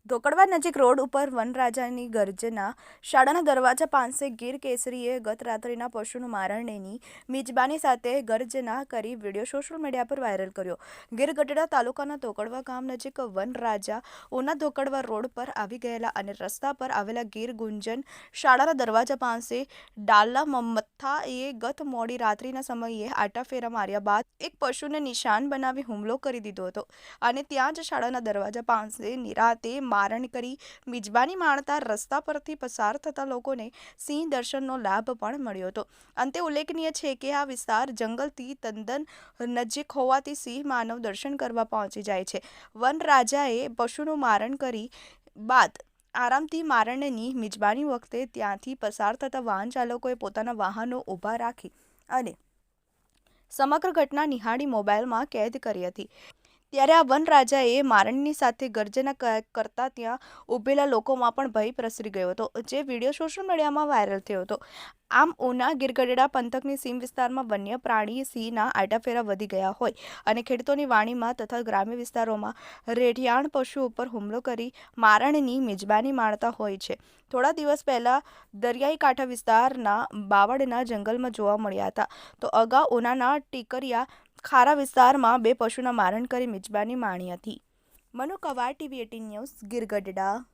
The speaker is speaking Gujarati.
ધોકડવા નજીક રોડ ઉપર વનરાજાની ગર્જના, શાળાના દરવાજા પાસે ગીર કેસરીએ ગત રાત્રિના પશુનું મારણની મિજબાની સાથે ગર્જના કરી વિડીયો સોશિયલ મીડિયા પર વાયરલ કર્યો. ગીર ગઢડા તાલુકાના ધોકડવા ગામ નજીક વનરાજા ઉના ધોકડવા રોડ પર આવી ગયેલા અને રસ્તા પર આવેલા ગીર ગુંજન શાળાના દરવાજા પાસે ડાલા મમ્મથાએ ગત મોડી રાત્રિના સમયે આટાફેરા માર્યા બાદ એક પશુને નિશાન બનાવી હુમલો કરી દીધો હતો અને ત્યાં જ શાળાના દરવાજા પાસે નિરાતે મારણ કરી મિજબાની માણતા રસ્તા પરથી પસાર થતા લોકોને સિંહ દર્શનનો લાભ પણ મળ્યો હતો. અંતે ઉલ્લેખનીય છે કે આ વિસ્તાર જંગલથી તદ્દન નજીક હોવાથી સિંહ માનવ દર્શન કરવા પહોંચી જાય છે. વનરાજાએ પશુનું મારણ કરી બાદ આરામથી મારણની મિજબાની વખતે ત્યાંથી પસાર થતા વાહન ચાલકોએ પોતાના વાહનો ઊભા રાખી અને સમગ્ર ઘટના નિહાળી મોબાઈલમાં કેદ કરી હતી. ત્યારે આ વનરાજાએ મારણની સાથે ગર્જના કરતા ત્યાં ઊભેલા લોકોમાં પણ ભય પ્રસરી ગયો હતો, જે વિડીયો સોશિયલ મીડિયામાં વાયરલ થયો હતો. આમ ઉના ગીર ગઢડા પંથકની સીમ વિસ્તારમાં વન્ય પ્રાણી સિંહના આટાફેરા વધી ગયા હોય અને ખેડૂતોની વાડીમાં તથા ગ્રામ્ય વિસ્તારોમાં રેઢિયાણ પશુ ઉપર હુમલો કરી મારણની મિજબાની માણતા હોય છે. થોડા દિવસ પહેલા દરિયાઈ કાંઠા વિસ્તારના બાવળના જંગલમાં જોવા મળ્યા હતા. તો અગાઉ ઉનાના ટીકરિયા ખારા વિસ્તારમાં 2 પશુના મારણ કરી મિજબાની માણી હતી. Manu Quad, TV18 news, Gir Gadhada.